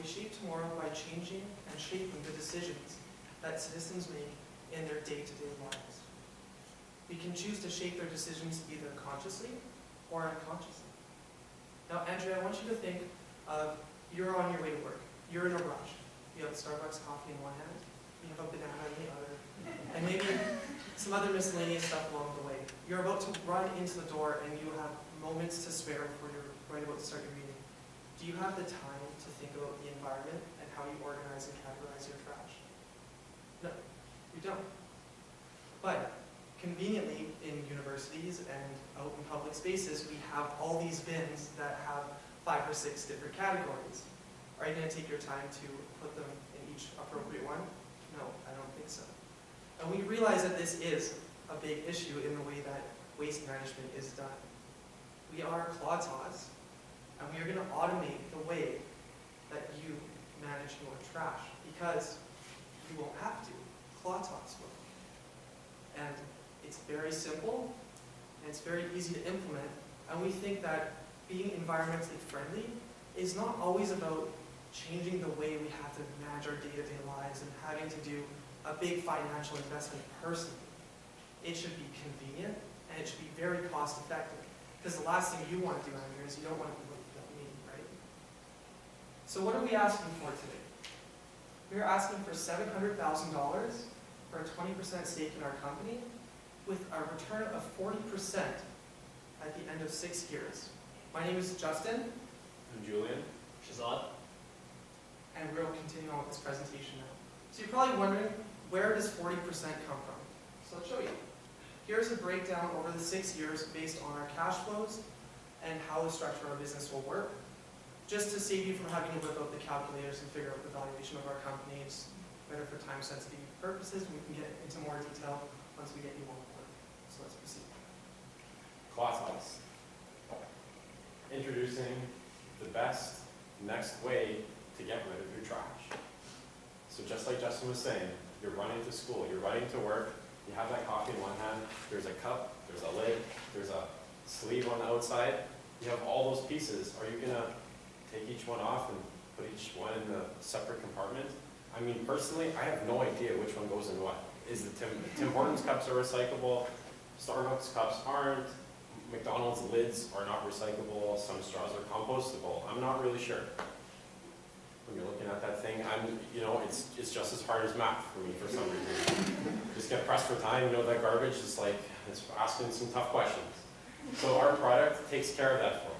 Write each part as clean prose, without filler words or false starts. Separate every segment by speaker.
Speaker 1: we shape tomorrow by changing and shaping the decisions that citizens make in their day-to-day lives. We can choose to shape their decisions either consciously or unconsciously. Now, Andrea, I want you to think of you're on your way to work. You're in a rush. You have Starbucks coffee in one hand, you have a banana in the other, and maybe some other miscellaneous stuff along the way. You're about to run into the door and you have moments to spare before you're right about to start your meeting. Do you have the time to think about the environment and how you organize and categorize your trash? No, you don't. But conveniently, in universities and out in public spaces, we have all these bins that have 5 or 6 different categories. Are you going to take your time to put them in each appropriate one? No, I don't think so. And we realize that this is a big issue in the way that waste management is done. We are Clawtots, and we are going to automate the way that you manage your trash, because you won't have to. Clawtots will. And it's very simple, and it's very easy to implement, and we think that being environmentally friendly is not always about changing the way we have to manage our day-to-day lives and having to do a big financial investment personally. It should be convenient, and it should be very cost-effective, because the last thing you want to do, Andrew, is you don't want to be looking at me, right? So what are we asking for today? We're asking for $700,000 for a 20% stake in our company, with a return of 40% at the end of 6 years. My name is Justin.
Speaker 2: I'm Julian. Shazad.
Speaker 1: And we'll continue on with this presentation now. So you're probably wondering, where does 40% come from? So I'll show you. Here's a breakdown over the 6 years based on our cash flows and how the structure of our business will work. Just to save you from having to whip out the calculators and figure out the valuation of our company, it's better for time-sensitive purposes. We can get into more detail once we get you on board. So let's proceed.
Speaker 2: Clawtots. Introducing the best next way to get rid of your trash. So just like Justin was saying, you're running to school, you're running to work, you have that coffee in one hand, there's a cup, there's a lid, there's a sleeve on the outside, you have all those pieces. Are you gonna take each one off and put each one in a separate compartment? I mean, personally, I have no idea which one goes in what. Is the Tim Hortons cups are recyclable, Starbucks cups aren't, McDonald's lids are not recyclable, some straws are compostable. I'm not really sure. When you're looking at that thing, it's just as hard as math for me for some reason. Just get pressed for time, that garbage is like, it's asking some tough questions. So our product takes care of that for me.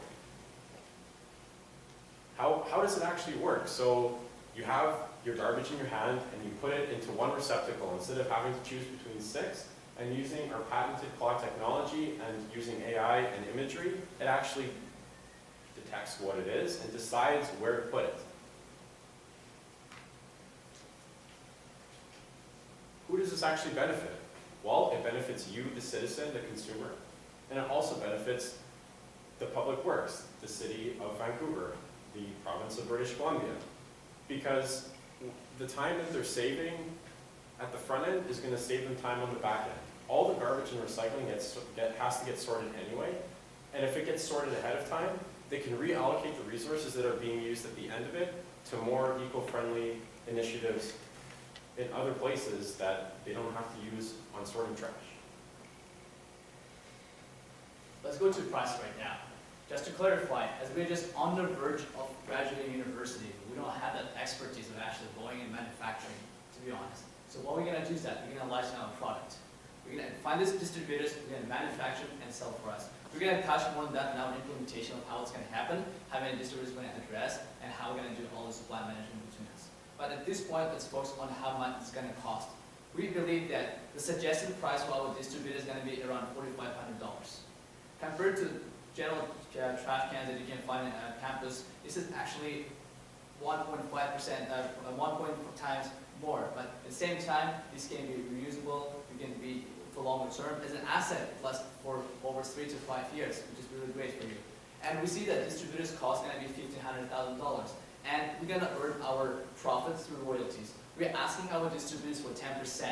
Speaker 2: How does it actually work? So you have your garbage in your hand and you put it into one receptacle instead of having to choose between 6. And using our patented claw technology and using AI and imagery, it actually detects what it is and decides where to put it. Who does this actually benefit? Well, it benefits you, the citizen, the consumer, and it also benefits the public works, the city of Vancouver, the province of British Columbia, because the time that they're saving at the front end is going to save them time on the back end. All the garbage and recycling has to get sorted anyway, and if it gets sorted ahead of time, they can reallocate the resources that are being used at the end of it to more eco-friendly initiatives in other places that they don't have to use on sorting trash.
Speaker 3: Let's go to price right now. Just to clarify, as we're just on the verge of graduating university, we don't have that expertise of actually going and manufacturing, to be honest. So what we're going to do is that we're going to license our product. We're going to find these distributors, we're going to manufacture and sell for us. We're going to touch more on that now in implementation of how it's going to happen, how many distributors we're going to address, and how we're going to do all the supply management between us. But at this point, let's focus on how much it's going to cost. We believe that the suggested price for our distributor is going to be around $4,500. Compared to general trash cans that you can find on campus, this is actually 1.5%, 1 times more. But at the same time, this can be reusable, it can be for longer term. As an asset, it lasts for over 3 to 5 years, which is really great for you. And we see that distributors' cost is going to be $1,500,000. And we're going to earn our profits through royalties. We're asking our distributors for 10%.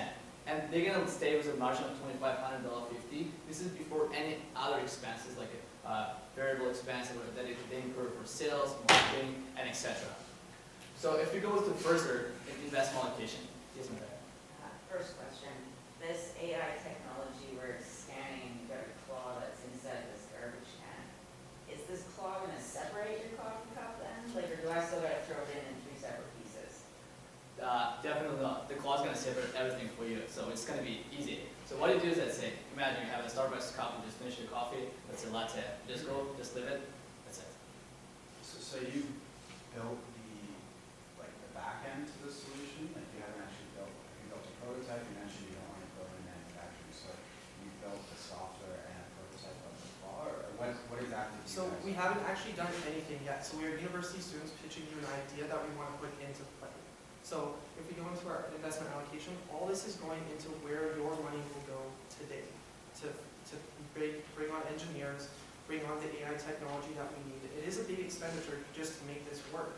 Speaker 3: And they're going to stay with a margin of $2,500.50. This is before any other expenses like variable expenses that they incur for sales, marketing, and etc. So if we go to further investment allocation, yes, ma'am.
Speaker 4: First question, this AI technology where it's scanning, you've got a claw that's inside this garbage can. Is this claw gonna separate your coffee cup then? Like, or do I still gotta throw it in 3 separate pieces?
Speaker 3: Definitely not. The claw is going to separate everything for you, so it's going to be easy. So what you do is, let's say, imagine you have a Starbucks cup, you just finish your coffee, that's a latte. Just go, just leave it, that's it.
Speaker 5: So you built the back end to the solution, like you haven't actually built, you built a prototype, you mentioned you don't want to go in manufacturing, so you built the software and a prototype of the claw, or what exactly do you
Speaker 1: So
Speaker 5: guys
Speaker 1: we haven't actually done anything yet. So we're university students pitching you an idea that we want to put into play. So if we go into our investment allocation, all this is going into where your money will go today to bring on engineers, bring on the AI technology that we need. It is a big expenditure just to make this work.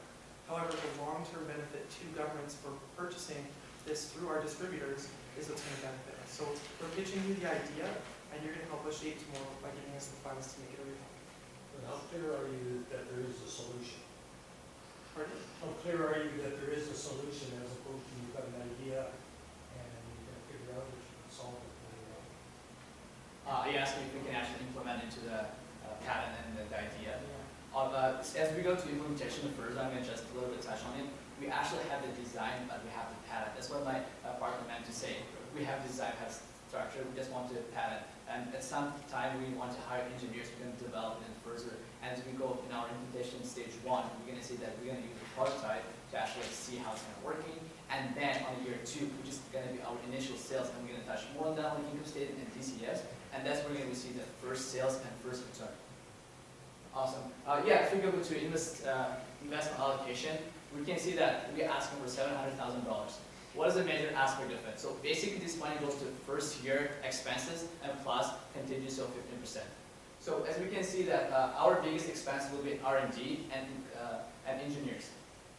Speaker 1: However, the long-term benefit to governments for purchasing this through our distributors is what's going to benefit us. So we're pitching you the idea, and you're going to help us shape tomorrow by giving us the funds to make it a reality.
Speaker 6: But how clear are you that there is a solution?
Speaker 1: Pardon?
Speaker 6: How clear are you that there is a solution as opposed to you've got an idea and you're gonna figure out if you can solve it later on?
Speaker 3: You asked me if we can actually implement into the patent and the idea. As we go to implementation first, I'm going to just a little bit touch on it. We actually have the design, but we have the patent. That's what my partner meant to say. We have design, have structure, we just want to patent. And at some time, we want to hire engineers, we're going to develop it further. And as we go in our implementation stage 1, we're going to see that we're going to use a prototype to actually see how it's going to working. And then on year 2, which is going to be our initial sales, and we're going to touch more on that on the income statement and DCS. And that's where we're going to see the first sales and first return. Awesome. Yeah, if we go to investment allocation, we can see that we're asking for $700,000. What is the major aspect of it? So basically this money goes to first year expenses and plus contingency of 15%. So as we can see that our biggest expense will be R&D and engineers.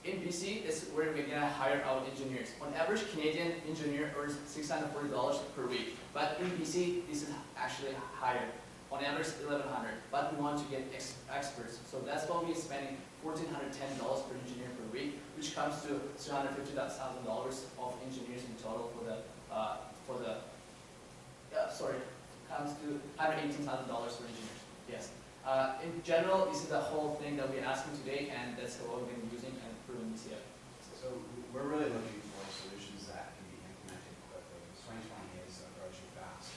Speaker 3: In BC, this is where we're gonna hire our engineers. On average, Canadian engineer earns $640 per week, but in BC, this is actually higher. On average, $1,100, but we want to get experts. So that's why we're spending $1,410 per engineer per week, which comes to $350,000 of engineers in total comes to $118,000 for engineers. Yes. In general, this is the whole thing that we're asking today, and that's what we've been using and improving this year.
Speaker 5: So we're really looking for solutions that can be implemented quickly. 2020 is approaching fast.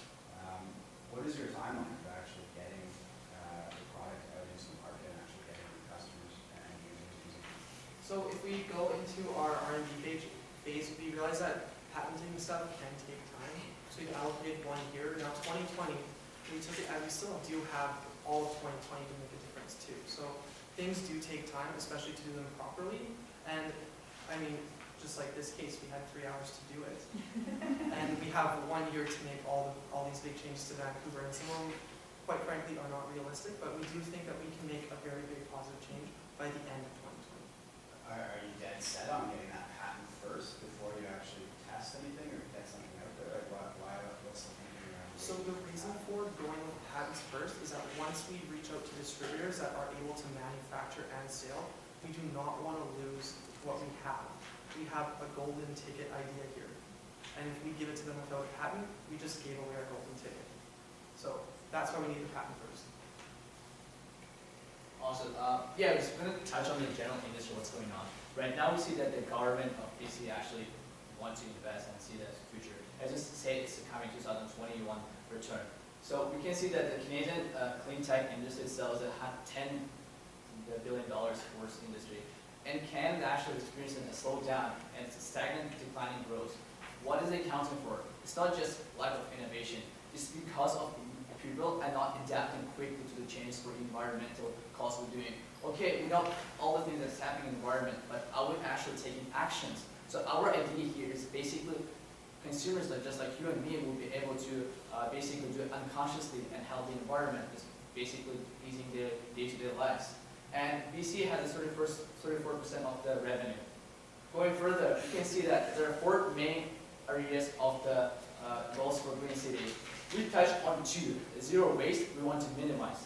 Speaker 5: What is your timeline for actually getting the product out into the market and actually getting customers and users using it?
Speaker 1: So if we go into our R&D phase, we realize that patenting stuff can take time. So we've allocated 1 year. Now 2020, we took it, and we still do have all of 2020 to make a difference too. So things do take time, especially to do them properly. And I mean, just like this case, we had 3 hours to do it. And we have 1 year to make all these big changes to Vancouver. And some of them, quite frankly, are not realistic, but we do think that we can make a very big positive change by the end of 2020.
Speaker 5: Are you dead set on getting that patent first before you actually test anything or get something out there? Like what's the thinking around it?
Speaker 1: So the reason for going with patents first is that once we reach out to distributors that are able to manufacture and sell, we do not want to lose what we have. We have a golden ticket idea here. And if we give it to them without a patent, we just gave away our golden ticket. So that's why we need the patent first.
Speaker 3: Awesome. Yeah, we're just going to touch on the general industry, what's going on. Right now we see that the government of BC actually wants to invest and see that future. As I say, it's the coming 2021 return. So we can see that the Canadian clean tech industry sells at $10 billion worth industry. And Canada actually experiencing a slowdown and it's a stagnant declining growth. What is it accounting for? It's not just lack of innovation. It's because of people are not adapting quickly to the changes for environmental costs we're doing. Okay, we know all the things that's happening in the environment, but are we actually taking actions? So our idea here is basically consumers that just like you and me will be able to basically do it unconsciously and help the environment, just basically easing their day-to-day lives. And BC has a 34% of the revenue. Going further, you can see that there are 4 main areas of the goals for Green City. We touched on 2. Zero waste, we want to minimize.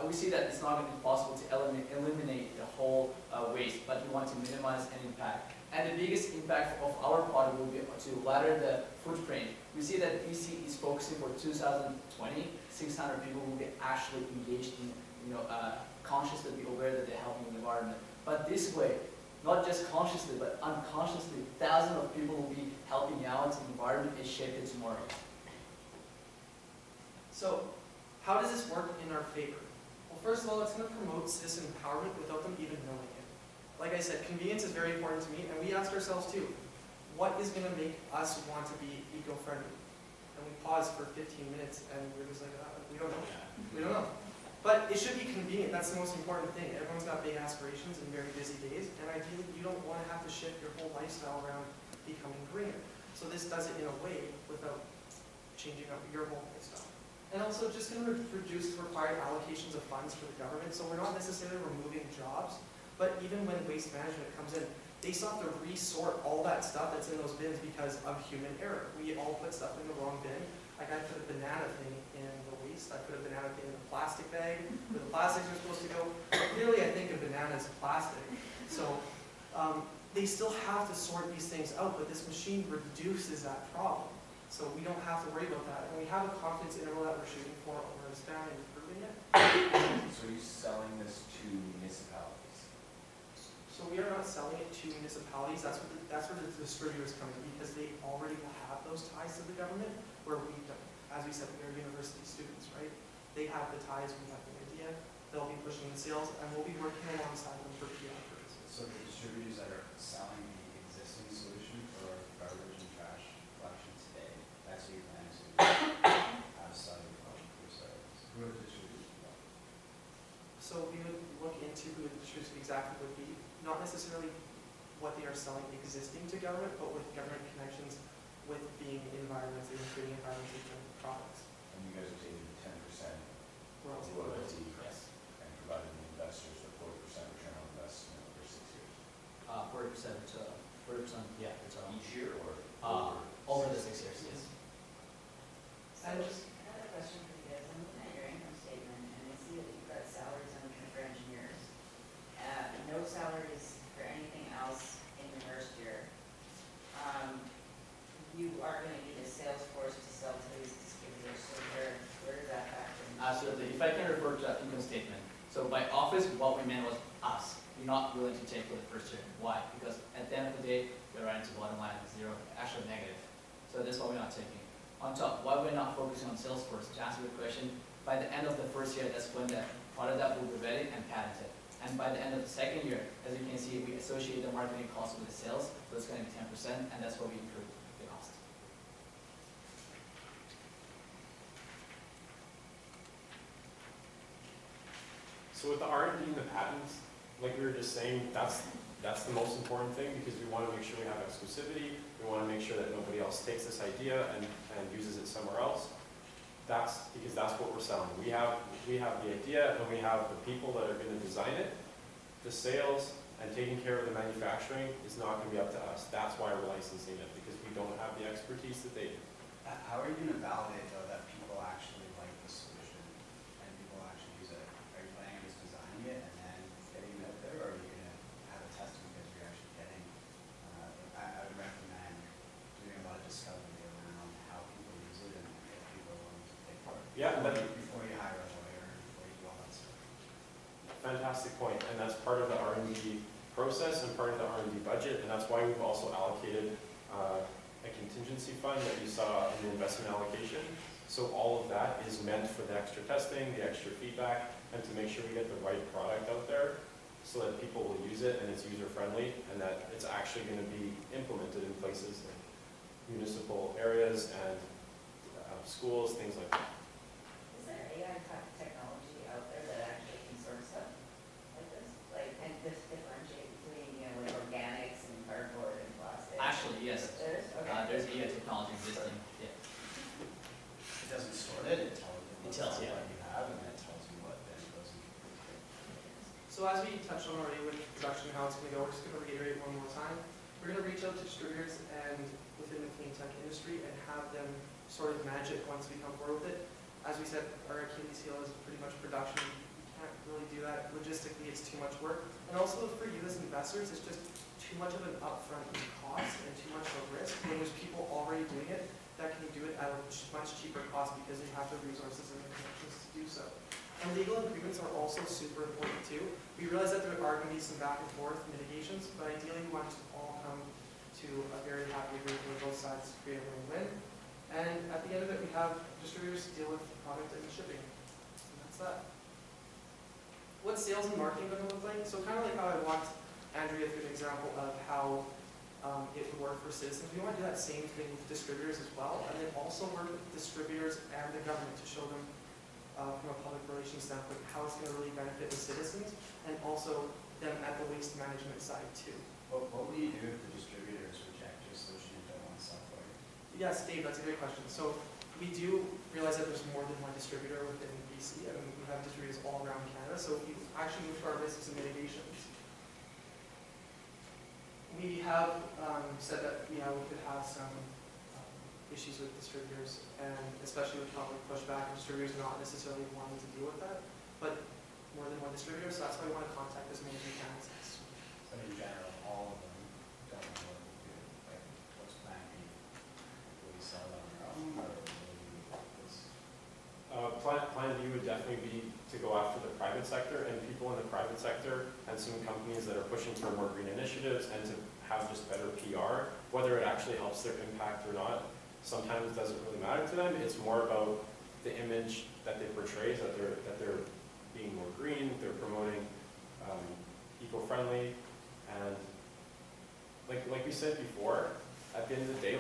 Speaker 3: We see that it's not going to be possible to eliminate the whole waste, but we to minimize any impact. And the biggest impact of our product will be to ladder the footprint. We see that BC is focusing for 2020, 600 people will be actually engaged in, consciously be aware that they're helping the environment. But this way, not just consciously, but unconsciously, thousands of people will be helping out the environment and shape it tomorrow.
Speaker 1: So, how does this work in our favor? Well, first of all, it's going to promote citizen empowerment without them even knowing it. Like I said, convenience is very important to me, and we asked ourselves too, what is going to make us want to be eco-friendly? And we paused for 15 minutes, and we were just like, we don't know. We don't know. But it should be convenient. That's the most important thing. Everyone's got big aspirations and very busy days, and ideally you don't want to have to shift your whole lifestyle around becoming greener. So this does it in a way without changing up your whole lifestyle. And also just going to reduce the required allocations of funds for the government. So we're not necessarily removing jobs, but even when waste management comes in, they still have to resort all that stuff that's in those bins because of human error. We all put stuff in the wrong bin. Like I put a banana thing in the waste, I put a banana thing in the plastic bag where the plastics are supposed to go. Clearly I think a banana is plastic. So they still have to sort these things out, but this machine reduces that problem. So we don't have to worry about that. And we have a confidence interval that we're shooting for, and we're expanding and improving it.
Speaker 7: So are you selling this to municipalities?
Speaker 1: So we are not selling it to municipalities. That's where the distributors come in, because they already have those ties to the government, where we don't. As we said, we are university students, right? They have the ties, we have the idea. They'll be pushing the sales, and we'll be working alongside them for PR purposes.
Speaker 5: So the distributors that are selling the existing solution for garbage and trash collection today, that's who you plan to have sell your product or service. Who are the distributors for that?
Speaker 1: So we would look into who the distributors exactly would be, not necessarily what they are selling existing to government, but with government connections with being environmentally and creating environmentally friendly products.
Speaker 7: And you guys are taking 10%
Speaker 1: Royalty.
Speaker 7: royalty
Speaker 3: Yes.
Speaker 7: and providing the investors with 40% return on investment over 6 years.
Speaker 3: 40% to 40%, yeah, return.
Speaker 7: Each year or?
Speaker 3: Over the 6 years, yes.
Speaker 4: So, another question for you guys, I'm looking at your income statement, and I see that you've got salaries for engineers. No salaries for anything else in your first year. You are gonna need a sales force to sell to these distributors, so where does that factor in?
Speaker 3: Absolutely. If I can refer to that income statement. So by office, what we meant was us. We're not willing to take for the first year. Why? Because at the end of the day, we're running to bottom line at zero, actually negative. So that's why we're not taking. On top, why we're not focusing on sales force, to answer your question, by the end of the first year, that's when the product that will be ready and patented. And by the end of the second year, as you can see, we associate the marketing cost with the sales, so it's going to be 10%, and that's what we improve the cost.
Speaker 2: So with the R&D and the patents, like we were just saying, that's the most important thing, because we want to make sure we have exclusivity. We want to make sure that nobody else takes this idea and uses it somewhere else. That's because that's what we're selling. We have the idea, and we have the people that are going to design it. The sales and taking care of the manufacturing is not going to be up to us. That's why we're licensing it, because we don't have the expertise that they do.
Speaker 5: How are you going to validate though that people actually like the solution and people actually use it? Are you planning on just designing it and then getting it out there, or are you going to have a testing because you're actually getting? I would recommend doing a lot of discovery around how people use it and if people are willing to pay for it.
Speaker 2: Yeah,
Speaker 5: before you hire a lawyer, before you do all that stuff.
Speaker 2: Fantastic point, and that's part of the R&D process and part of the R&D budget, and that's why we've also allocated a contingency fund that you saw in the investment allocation. So all of that is meant for the extra testing, the extra feedback, and to make sure we get the right product out there so that people will use it and it's user-friendly and that it's actually going to be implemented in places like municipal areas and schools, things like that.
Speaker 4: Is there AI technology out there that actually can sort stuff like this? Like, and differentiate between, like organics and cardboard and plastic?
Speaker 3: Actually, yes.
Speaker 4: There is? Okay.
Speaker 3: There's AI technology existing. Yeah.
Speaker 5: It doesn't sort it, it tells you
Speaker 3: It tells you.
Speaker 5: what you have and then it tells you what then goes into.
Speaker 1: So as we touched on already with production, how it's going to go, we're just going to reiterate one more time. We're going to reach out to distributors and within the clean tech industry and have them sort of manage it once we come forward with it. As we said, our Achilles heel is pretty much production. We can't really do that. Logistically, it's too much work. And also for you as investors, it's just too much of an upfront cost and too much of a risk when there's people already doing it that can do it at a much cheaper cost because they have the resources and the connections to do so. And legal agreements are also super important too. We realize that there are going to be some back and forth mitigations, but ideally we want to all come to a very happy agreement where both sides create a win-win. And at the end of it, we have distributors deal with product and shipping. And that's that. What's sales and marketing going to look like? So kind of like how I walked Andrea through an example of how it would work for citizens. We want to do that same thing with distributors as well, and then also work with distributors and the government to show them from a public relations standpoint how it's going to really benefit the citizens and also them at the waste management side too.
Speaker 5: What will you do if the distributors reject your solution and don't want to sell for you?
Speaker 1: Yes, Dave, that's a great question. So we do realize that there's more than one distributor within BC. I mean, we have distributors all around Canada. So if you actually move to our risks and mitigations, we have said that we could have some issues with distributors, and especially with public pushback, and distributors not necessarily wanting to deal with that, but more than one distributor. So that's why we want to contact as many as we can.
Speaker 5: So in general, all of them don't know what to do. Like, what's plan B? Will you sell it on your own, or will you this?
Speaker 2: Plan B would definitely be to go after the private sector and people in the private sector and some companies that are pushing for more green initiatives and to have just better PR. Whether it actually helps their impact or not, sometimes it doesn't really matter to them. It's more about the image that they portray, that they're being more green, they're promoting eco-friendly, and like we said before, at the end of the day,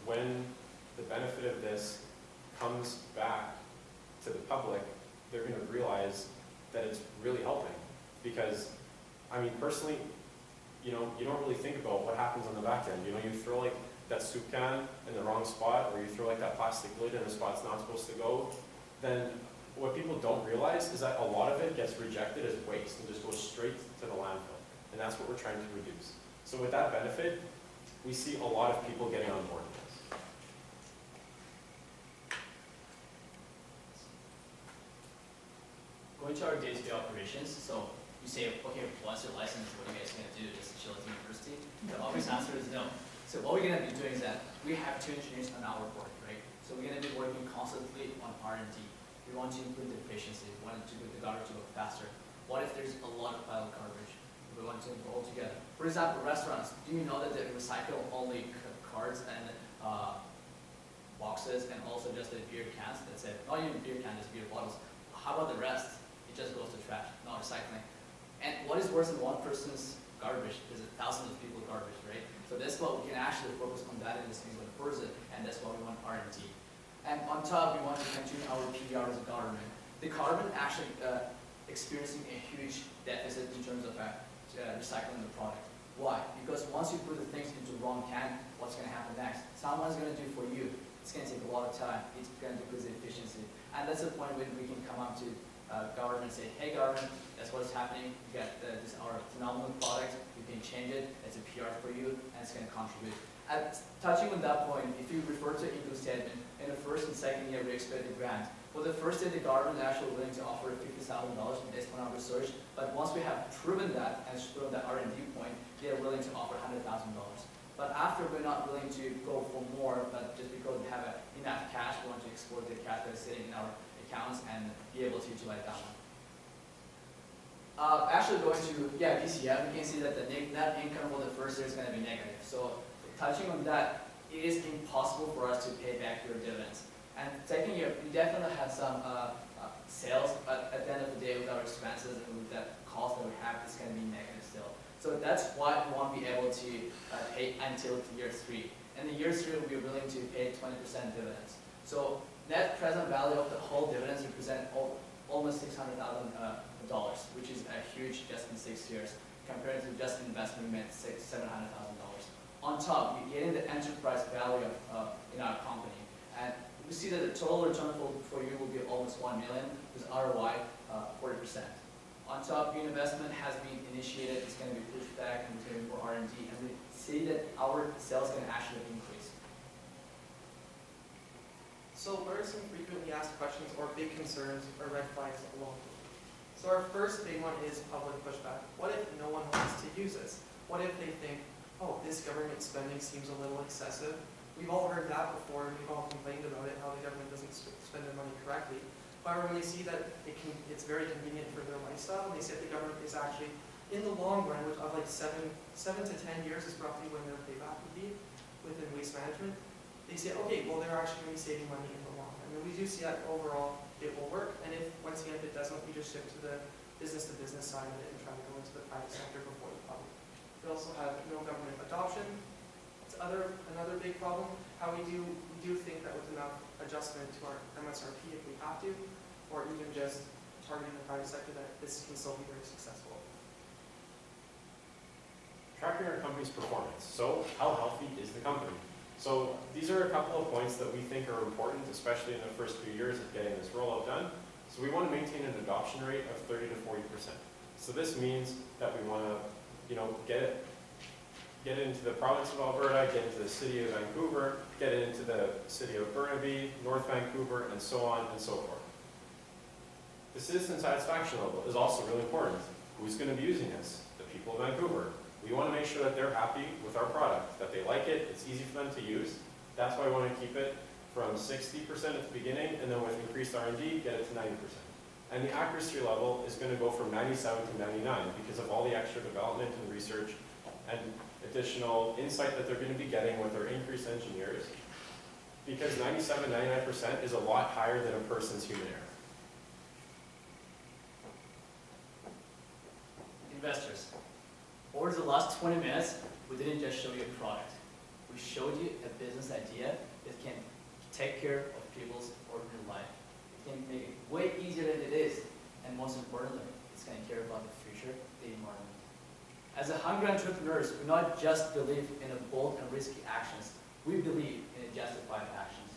Speaker 2: when the benefit of this comes back to the public, they're going to realize that it's really helping. Because, I mean, personally, you don't really think about what happens on the back end. You throw like that soup can in the wrong spot, or you throw like that plastic lid in a spot it's not supposed to go, then what people don't realize is that a lot of it gets rejected as waste and just goes straight to the landfill. And that's what we're trying to reduce. So with that benefit, we see a lot of people getting on board with this.
Speaker 3: Going to our day-to-day operations, so you say, okay, once you're licensed, what are you guys going to do? Just chill at the university? The obvious answer is no. So what we're going to be doing is that we have 2 engineers on our board, right? So we're going to be working constantly on R&D. We want to improve the efficiency. We want to make the garbage go faster. What if there's a lot of pile of garbage? We want to all together. For example, restaurants. Do you know that they recycle only cards and boxes and also just the beer cans? That's it. Not even beer cans, just beer bottles. How about the rest? It just goes to trash, not recycling. And what is worse than one person's garbage is 1,000 of people's garbage, right? So that's what we can actually focus on that in this single person, and that's why we want R&D. And on top, we want to continue our PR as a government. The government actually experiencing a huge deficit in terms of recycling the product. Why? Because once you put the things into the wrong can, what's going to happen next? Someone's going to do it for you. It's going to take a lot of time. It's going to decrease the efficiency. And that's the point when we can come up to government and say, hey government, that's what's happening. You got this our phenomenal product. You can change it. It's a PR for you, and it's going to contribute. Touching on that point, if you refer to income statement, in the first and second year we expect a grant. For the first year, the government is actually willing to offer $50,000 based on our research, but once we have proven that and proven that R&D point, they are willing to offer $100,000. But after, we're not willing to go for more, but just because we have enough cash, we want to exploit the cash that is sitting in our accounts and be able to utilize that one. Actually going to, DCF, we can see that the net income for the first year is going to be negative. So touching on that, it is impossible for us to pay back your dividends. And second year, we definitely have some sales, but at the end of the day, with our expenses and with that cost that we have, it's going to be negative still. So that's why we won't be able to pay until year 3. And in year 3, we'll be willing to pay 20% dividends. So net present value of the whole dividends represent almost $600,000, which is a huge just in 6 years, compared to just investment we made $700,000. On top, you're getting the enterprise value in our company. And we see that the total return for you will be almost $1 million, with ROI 40%. On top, your investment has been initiated, it's going to be pushed back and it's going to be for R&D, and we see that our sales can actually increase.
Speaker 1: So what are some frequently asked questions or big concerns or red flags along the way? So our first big one is public pushback. What if no one wants to use this? What if they think, oh, this government spending seems a little excessive? We've all heard that before, and we've all complained about it, how the government doesn't spend their money correctly. However, when they see that it's very convenient for their lifestyle, and they see that the government is actually, in the long run, which of like 7 to 10 years is roughly when their payback would be within waste management, they say, okay, well, they're actually going to be saving money in the long run. And we do see that overall it will work, and if, once again, if it doesn't, we just shift to the business-to-business side of it and try to go into the private sector before the public. We also have no government adoption. It's another big problem. How we do think that with enough adjustment to our MSRP if we have to, or even just targeting the private sector, that this can still be very successful.
Speaker 2: Tracking our company's performance. So how healthy is the company? So these are a couple of points that we think are important, especially in the first few years of getting this rollout done. So we want to maintain an adoption rate of 30 to 40%. So this means that we want to, get it into the province of Alberta, get into the city of Vancouver, get it into the city of Burnaby, North Vancouver, and so on and so forth. The citizen satisfaction level is also really important. Who's going to be using this? The people of Vancouver. We want to make sure that they're happy with our product, that they like it, it's easy for them to use. That's why we want to keep it from 60% at the beginning, and then with increased R&D, get it to 90%. And the accuracy level is going to go from 97 to 99 because of all the extra development and research and additional insight that they're going to be getting with our increased engineers. Because 97, 99% is a lot higher than a person's human error.
Speaker 3: Investors, over the last 20 minutes, we didn't just show you a product. We showed you a business idea that can take care of people's ordinary life. It can make it way easier than it is, and most importantly, it's going to care about the future, the environment. As a hungry entrepreneurs, we not just believe in a bold and risky actions, we believe in a justified actions.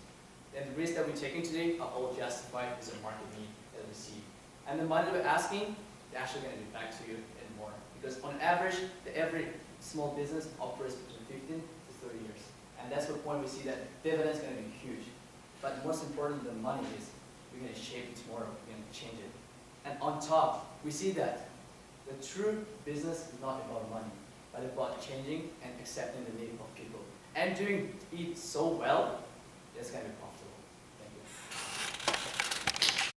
Speaker 3: And the risks that we're taking today are all justified with the market need that we see. And the money we're asking, they're actually going to be back to you and more. Because on average, every small business operates between 15 to 30 years. And that's the point we see that dividends are going to be huge. But most important than money is we're going to shape it tomorrow, we're going to change it. And on top, we see that the true business is not about money, but about changing and accepting the need of people. And doing it so well, that's going to be profitable.